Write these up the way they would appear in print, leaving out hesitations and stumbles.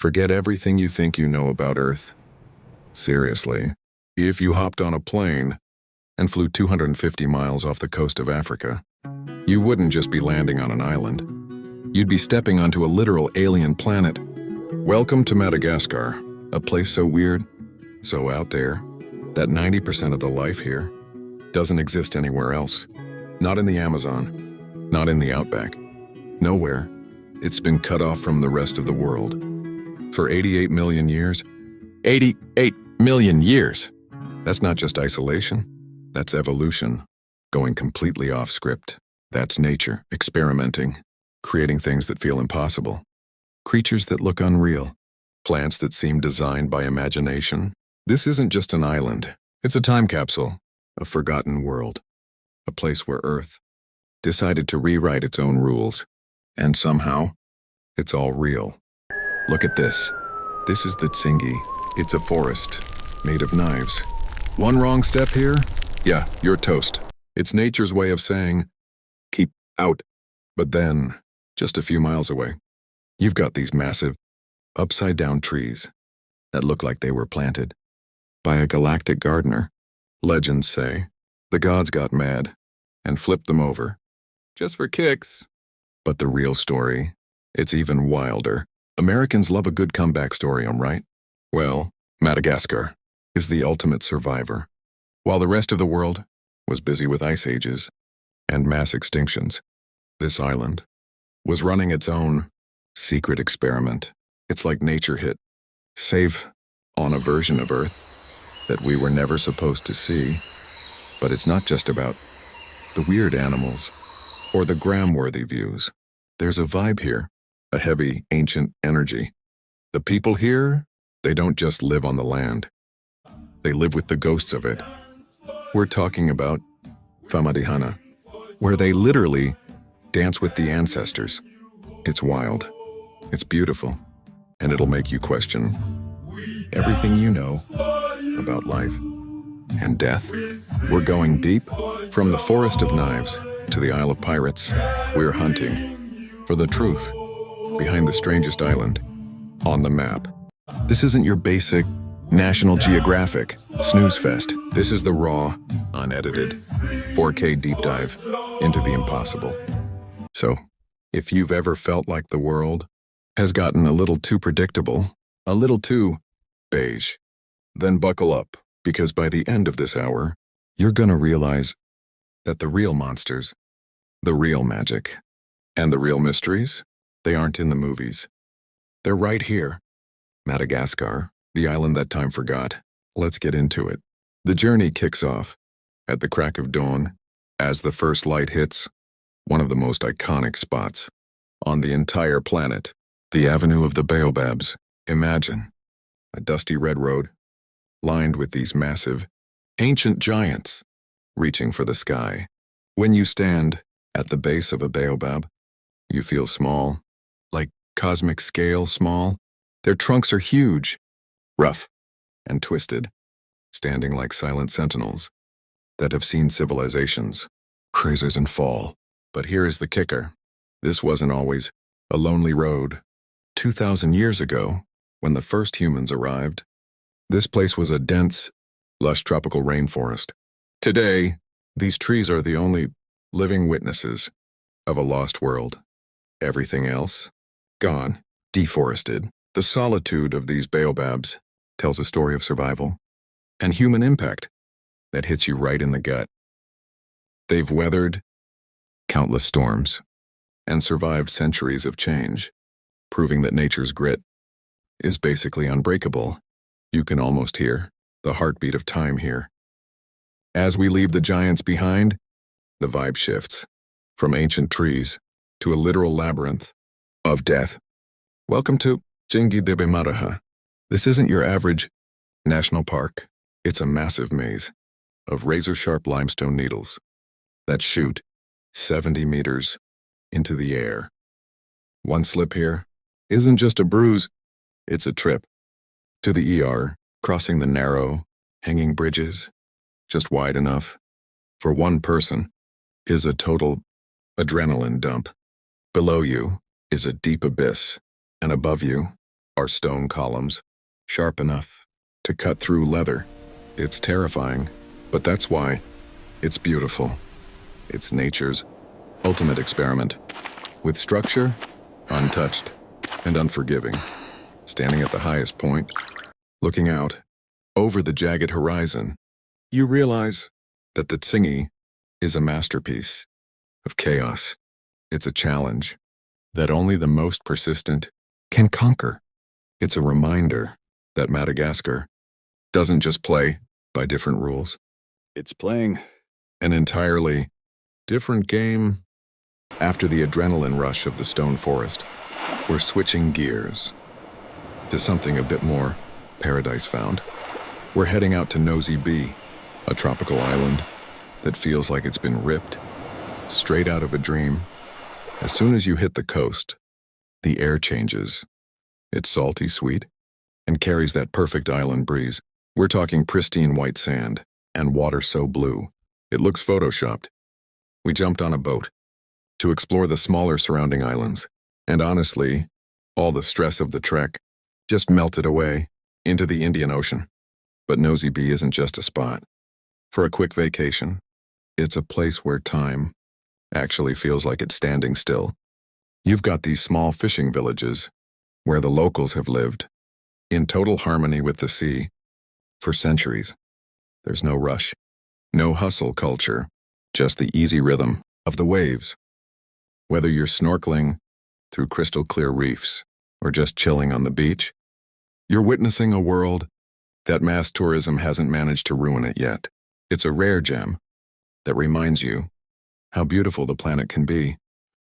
Forget everything you think you know about Earth. Seriously, if you hopped on a plane and flew 250 miles off the coast of Africa, you wouldn't just be landing on an island. You'd be stepping onto a literal alien planet. Welcome to Madagascar, a place so weird, so out there, that 90% of the life here doesn't exist anywhere else. Not in the Amazon, not in the outback. Nowhere. It's been cut off from the rest of the world. For 88 million years. 88 million years! That's not just isolation. That's evolution, going completely off script. That's nature, experimenting, creating things that feel impossible. Creatures that look unreal. Plants that seem designed by imagination. This isn't just an island. It's a time capsule, a forgotten world. A place where Earth decided to rewrite its own rules. And somehow, it's all real. Look at this. This is the Tsingy. It's a forest made of knives. One wrong step here? Yeah, you're toast. It's nature's way of saying, keep out. But then, just a few miles away, you've got these massive, upside-down trees that look like they were planted by a galactic gardener. Legends say the gods got mad and flipped them over, just for kicks. But the real story, it's even wilder. Americans love a good comeback story, right? Well, Madagascar is the ultimate survivor. While the rest of the world was busy with ice ages and mass extinctions, this island was running its own secret experiment. It's like nature hit save on a version of Earth that we were never supposed to see. But it's not just about the weird animals or the gram-worthy views. There's a vibe here, a heavy, ancient energy. The people here, they don't just live on the land. They live with the ghosts of it. We're talking about Famadihana, where they literally dance with the ancestors. It's wild, it's beautiful, and it'll make you question everything you know about life and death. We're going deep, from the Forest of Knives to the Isle of Pirates. We're hunting for the truth behind the strangest island on the map. This isn't your basic National Geographic snooze fest. This is the raw, unedited, 4K deep dive into the impossible. So, if you've ever felt like the world has gotten a little too predictable, a little too beige, then buckle up, because by the end of this hour, you're gonna realize that the real monsters, the real magic, and the real mysteries, they aren't in the movies. They're right here. Madagascar, the island that time forgot. Let's get into it. The journey kicks off at the crack of dawn as the first light hits one of the most iconic spots on the entire planet, the Avenue of the Baobabs. Imagine a dusty red road lined with these massive, ancient giants reaching for the sky. When you stand at the base of a baobab, you feel small, like cosmic scale small. Their trunks are huge, rough, and twisted, standing like silent sentinels that have seen civilizations, crazes and fall. But here is the kicker. This wasn't always a lonely road. 2,000 years ago, when the first humans arrived, this place was a dense, lush tropical rainforest. Today, these trees are the only living witnesses of a lost world. Everything else, gone, deforested. The solitude of these baobabs tells a story of survival and human impact that hits you right in the gut. They've weathered countless storms and survived centuries of change, proving that nature's grit is basically unbreakable. You can almost hear the heartbeat of time here. As we leave the giants behind, the vibe shifts from ancient trees to a literal labyrinth of death. Welcome to Tsingy de Bemaraha. This isn't your average national park. It's a massive maze of razor-sharp limestone needles that shoot 70 meters into the air. One slip here isn't just a bruise, it's a trip to the ER, crossing the narrow, hanging bridges, just wide enough for one person, is a total adrenaline dump. Below you is a deep abyss, and above you, are stone columns, sharp enough to cut through leather. It's terrifying, but that's why it's beautiful. It's nature's ultimate experiment, with structure untouched and unforgiving. Standing at the highest point, looking out over the jagged horizon, you realize that the Tsingy is a masterpiece of chaos. It's a challenge that only the most persistent can conquer. It's a reminder that Madagascar doesn't just play by different rules. It's playing an entirely different game. After the adrenaline rush of the stone forest, we're switching gears to something a bit more paradise found. We're heading out to Nosy Be, a tropical island that feels like it's been ripped straight out of a dream. As soon as you hit the coast, the air changes. It's salty sweet and carries that perfect island breeze. We're talking pristine white sand and water so blue, it looks photoshopped. We jumped on a boat to explore the smaller surrounding islands, and honestly, all the stress of the trek just melted away into the Indian Ocean. But Nosy Be isn't just a spot for a quick vacation. It's a place where time actually feels like it's standing still. You've got these small fishing villages where the locals have lived in total harmony with the sea for centuries. There's no rush, no hustle culture, just the easy rhythm of the waves. Whether you're snorkeling through crystal clear reefs or just chilling on the beach, you're witnessing a world that mass tourism hasn't managed to ruin it yet. It's a rare gem that reminds you how beautiful the planet can be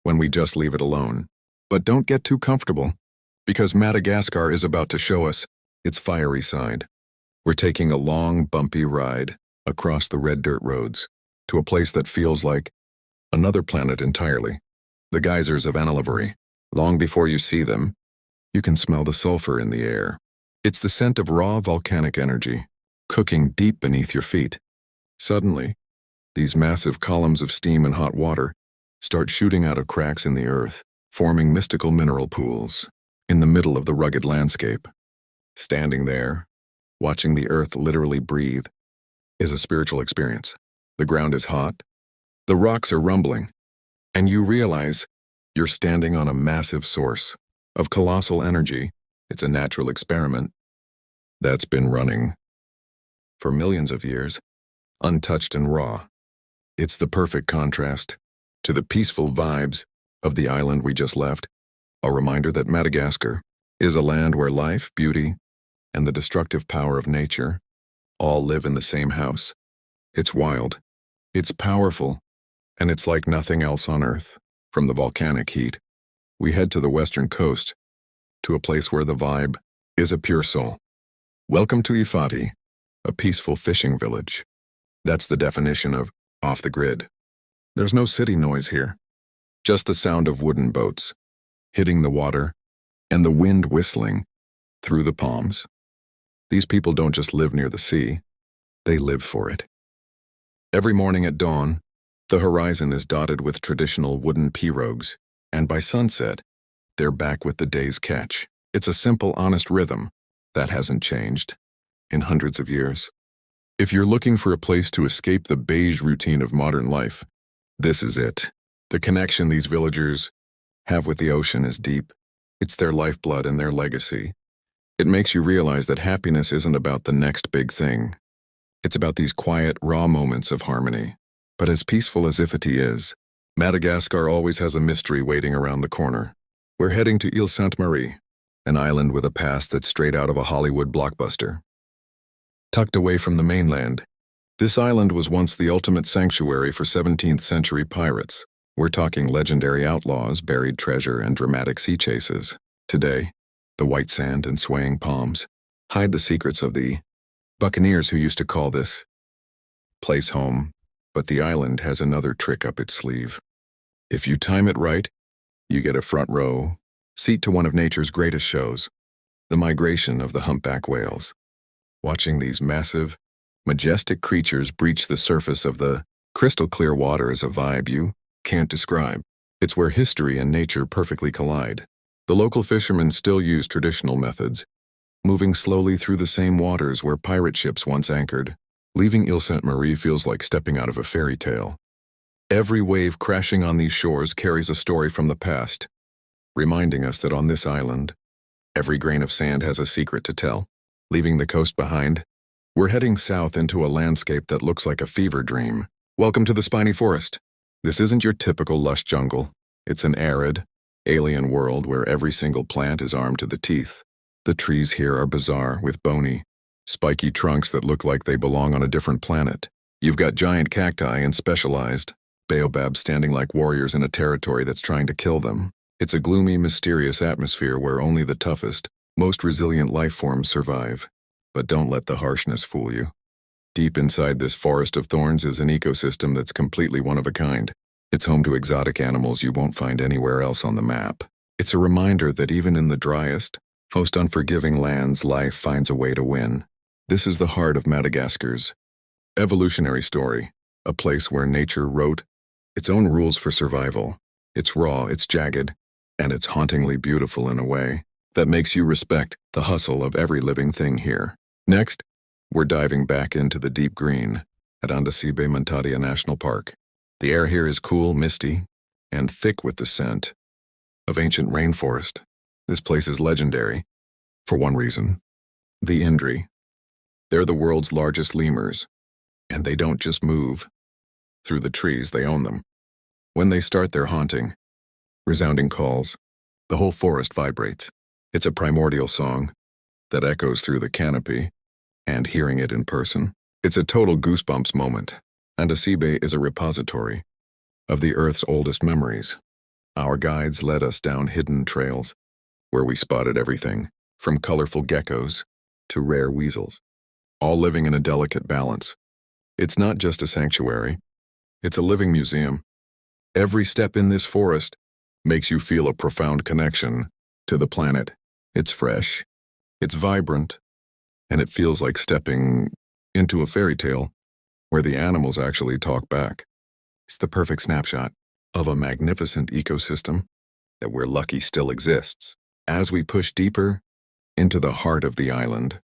when we just leave it alone. But don't get too comfortable, because Madagascar is about to show us its fiery side. We're taking a long, bumpy ride across the red dirt roads to a place that feels like another planet entirely. The geysers of Analavory. Long before you see them, you can smell the sulfur in the air. It's the scent of raw volcanic energy, cooking deep beneath your feet. Suddenly, these massive columns of steam and hot water start shooting out of cracks in the earth, forming mystical mineral pools in the middle of the rugged landscape. Standing there, watching the earth literally breathe, is a spiritual experience. The ground is hot, the rocks are rumbling, and you realize you're standing on a massive source of colossal energy. It's a natural experiment that's been running for millions of years, untouched and raw. It's the perfect contrast to the peaceful vibes of the island we just left, a reminder that Madagascar is a land where life, beauty, and the destructive power of nature all live in the same house. It's wild, it's powerful, and it's like nothing else on Earth. From the volcanic heat, we head to the western coast, to a place where the vibe is a pure soul. Welcome to Ifaty, a peaceful fishing village. That's the definition of off the grid. There's no city noise here, just the sound of wooden boats hitting the water and the wind whistling through the palms. These people don't just live near the sea, they live for it. Every morning at dawn, the horizon is dotted with traditional wooden pirogues, and by sunset, they're back with the day's catch. It's a simple, honest rhythm that hasn't changed in hundreds of years. If you're looking for a place to escape the beige routine of modern life, this is it. The connection these villagers have with the ocean is deep. It's their lifeblood and their legacy. It makes you realize that happiness isn't about the next big thing. It's about these quiet, raw moments of harmony. But as peaceful as Ifaty is, Madagascar always has a mystery waiting around the corner. We're heading to Ile Sainte-Marie, an island with a past that's straight out of a Hollywood blockbuster. Tucked away from the mainland, this island was once the ultimate sanctuary for 17th century pirates. We're talking legendary outlaws, buried treasure, and dramatic sea chases. Today, the white sand and swaying palms hide the secrets of the buccaneers who used to call this place home. But the island has another trick up its sleeve. If you time it right, you get a front row seat to one of nature's greatest shows, the migration of the humpback whales. Watching these massive, majestic creatures breach the surface of the crystal clear water is a vibe you can't describe. It's where history and nature perfectly collide. The local fishermen still use traditional methods, moving slowly through the same waters where pirate ships once anchored. Leaving Ile Sainte-Marie feels like stepping out of a fairy tale. Every wave crashing on these shores carries a story from the past, reminding us that on this island, every grain of sand has a secret to tell. Leaving the coast behind, we're heading south into a landscape that looks like a fever dream. Welcome to the spiny forest. This isn't your typical lush jungle. It's an arid, alien world where every single plant is armed to the teeth. The trees here are bizarre, with bony, spiky trunks that look like they belong on a different planet. You've got giant cacti and specialized Baobabs standing like warriors in a territory that's trying to kill them. It's a gloomy, mysterious atmosphere where only the toughest, most resilient life forms survive. But don't let the harshness fool you. Deep inside this forest of thorns is an ecosystem that's completely one of a kind. It's home to exotic animals you won't find anywhere else on the map. It's a reminder that even in the driest, most unforgiving lands, life finds a way to win. This is the heart of Madagascar's evolutionary story, a place where nature wrote its own rules for survival. It's raw, it's jagged, and it's hauntingly beautiful in a way that makes you respect the hustle of every living thing here. Next, we're diving back into the deep green at Andasibe National Park. The air here is cool, misty, and thick with the scent of ancient rainforest. This place is legendary, for one reason: the Indri. They're the world's largest lemurs, and they don't just move through the trees, they own them. When they start their haunting, resounding calls, the whole forest vibrates. It's a primordial song that echoes through the canopy, and hearing it in person, it's a total goosebumps moment. Andasibe is a repository of the Earth's oldest memories. Our guides led us down hidden trails where we spotted everything from colorful geckos to rare weasels, all living in a delicate balance. It's not just a sanctuary, it's a living museum. Every step in this forest makes you feel a profound connection to the planet. It's fresh, it's vibrant, and it feels like stepping into a fairy tale where the animals actually talk back. It's the perfect snapshot of a magnificent ecosystem that we're lucky still exists. As we push deeper into the heart of the island,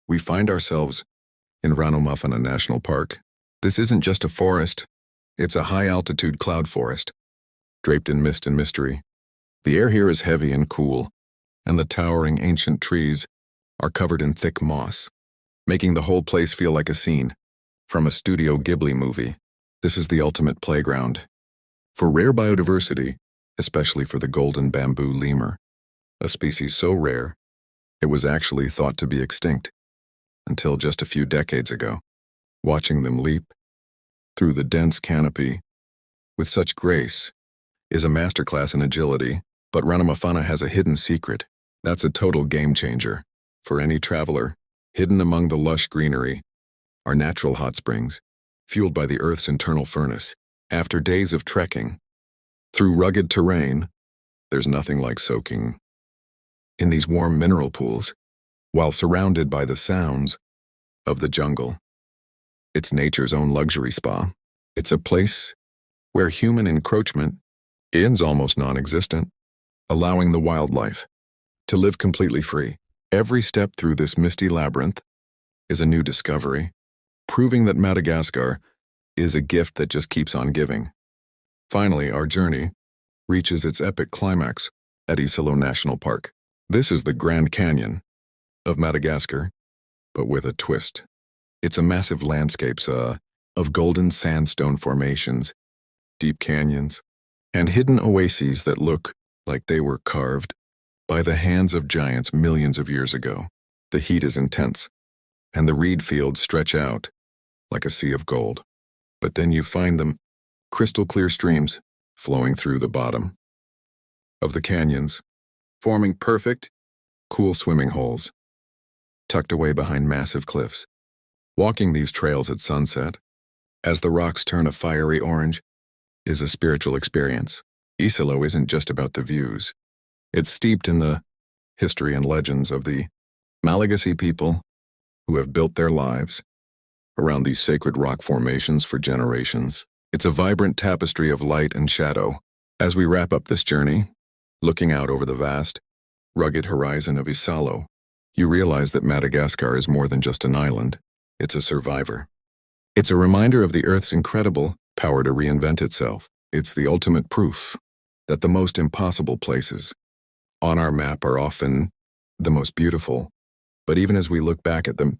we find ourselves in Ranomafana National Park. This isn't just a forest, it's a high-altitude cloud forest, draped in mist and mystery. The air here is heavy and cool, and the towering ancient trees are covered in thick moss, making the whole place feel like a scene from a Studio Ghibli movie. This is the ultimate playground for rare biodiversity, especially for the golden bamboo lemur, a species so rare it was actually thought to be extinct until just a few decades ago. Watching them leap through the dense canopy with such grace is a masterclass in agility, but Ranomafana has a hidden secret that's a total game changer for any traveler. Hidden among the lush greenery are natural hot springs, fueled by the Earth's internal furnace. After days of trekking through rugged terrain, there's nothing like soaking in these warm mineral pools while surrounded by the sounds of the jungle. It's nature's own luxury spa. It's a place where human encroachment is almost non-existent, allowing the wildlife to live completely free. Every step through this misty labyrinth is a new discovery, proving that Madagascar is a gift that just keeps on giving. Finally, our journey reaches its epic climax at Isalo National Park. This is the Grand Canyon of Madagascar, but with a twist. It's a massive landscape of golden sandstone formations, deep canyons, and hidden oases that look like they were carved by the hands of giants millions of years ago. The heat is intense, and the reed fields stretch out like a sea of gold. But then you find them crystal clear streams flowing through the bottom of the canyons, forming perfect, cool swimming holes, tucked away behind massive cliffs. Walking these trails at sunset, as the rocks turn a fiery orange, is a spiritual experience. Isalo isn't just about the views. It's steeped in the history and legends of the Malagasy people who have built their lives around these sacred rock formations for generations. It's a vibrant tapestry of light and shadow. As we wrap up this journey, Looking out over the vast, rugged horizon of Isalo, you realize that Madagascar is more than just an island. It's a survivor. It's a reminder of the Earth's incredible power to reinvent itself. It's the ultimate proof that the most impossible places on our map are often the most beautiful. But even as we look back at the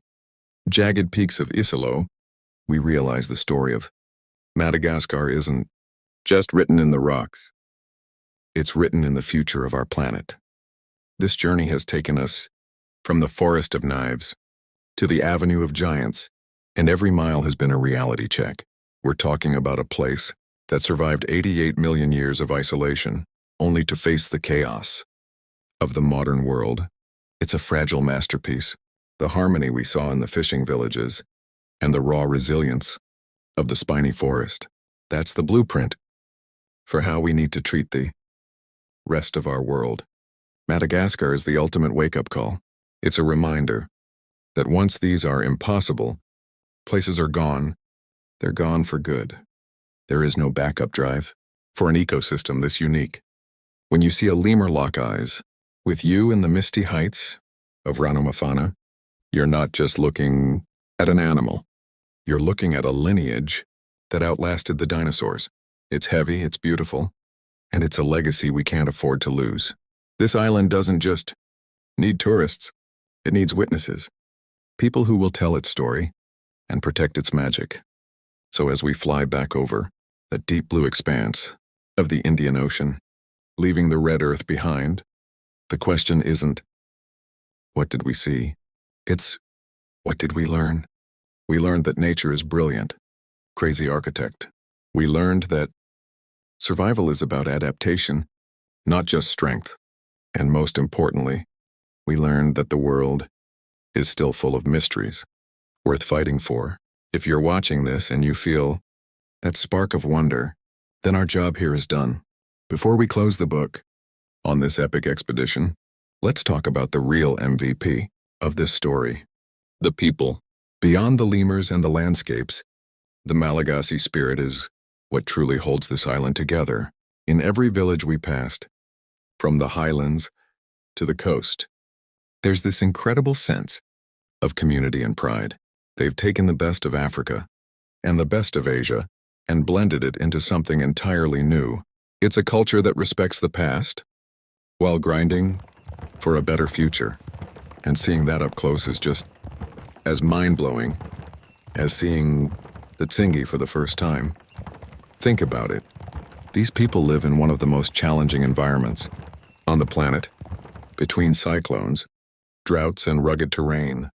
jagged peaks of Isalo, we realize the story of Madagascar isn't just written in the rocks. It's written in the future of our planet. This journey has taken us from the forest of knives to the avenue of giants, and every mile has been a reality check. We're talking about a place that survived 88 million years of isolation, only to face the chaos of the modern world. It's a fragile masterpiece, the harmony we saw in the fishing villages, and the raw resilience of the spiny forest. That's the blueprint for how we need to treat the rest of our world. Madagascar is the ultimate wake-up call. It's a reminder that once these are impossible, places are gone. They're gone for good. There is no backup drive for an ecosystem this unique. When you see a lemur lock eyes with you in the misty heights of Ranomafana, you're not just looking at an animal. You're looking at a lineage that outlasted the dinosaurs. It's heavy, it's beautiful, and it's a legacy we can't afford to lose. This island doesn't just need tourists. It needs witnesses, people who will tell its story and protect its magic. So as we fly back over the deep blue expanse of the Indian Ocean, leaving the red earth behind, the question isn't, what did we see? It's, what did we learn? We learned that nature is brilliant, crazy architect. We learned that survival is about adaptation, not just strength. And most importantly, we learned that the world is still full of mysteries, worth fighting for. If you're watching this and you feel that spark of wonder, then our job here is done. Before we close the book on this epic expedition, let's talk about the real MVP of this story, the people. Beyond the lemurs and the landscapes, the Malagasy spirit is what truly holds this island together. In every village we passed, from the highlands to the coast, there's this incredible sense of community and pride. They've taken the best of Africa and the best of Asia and blended it into something entirely new. It's a culture that respects the past while grinding for a better future. And seeing that up close is just as mind-blowing as seeing the Tsingy for the first time. Think about it. These people live in one of the most challenging environments on the planet, between cyclones, droughts, and rugged terrain.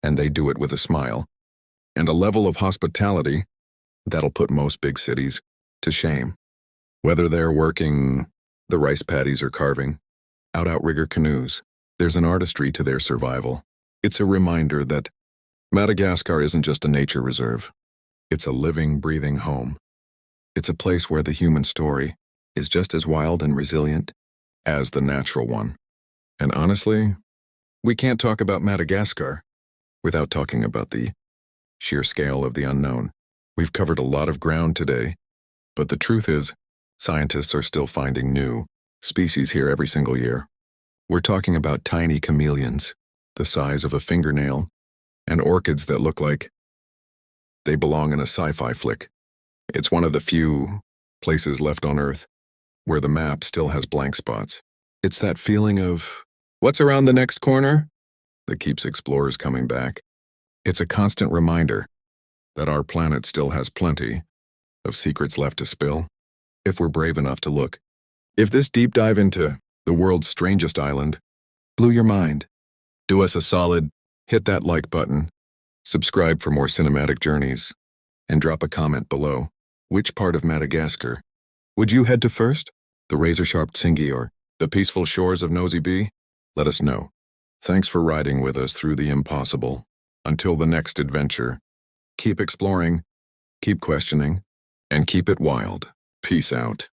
And they do it with a smile and a level of hospitality that'll put most big cities to shame. Whether they're working the rice paddies or carving out outrigger canoes, there's an artistry to their survival. It's a reminder that Madagascar isn't just a nature reserve. It's a living, breathing home. It's a place where the human story is just as wild and resilient as the natural one. And honestly, we can't talk about Madagascar without talking about the sheer scale of the unknown. We've covered a lot of ground today, but the truth is, scientists are still finding new species here every single year. We're talking about tiny chameleons, the size of a fingernail, and orchids that look like they belong in a sci-fi flick. It's one of the few places left on Earth where the map still has blank spots. It's that feeling of, what's around the next corner? That keeps explorers coming back. It's a constant reminder that our planet still has plenty of secrets left to spill, if we're brave enough to look. If this deep dive into the world's strangest island blew your mind, do us a solid, hit that like button, subscribe for more cinematic journeys, and drop a comment below. Which part of Madagascar would you head to first? The razor-sharp Tsingy or the peaceful shores of Nosy Be? Let us know. Thanks for riding with us through the impossible. Until the next adventure, keep exploring, keep questioning, and keep it wild. Peace out.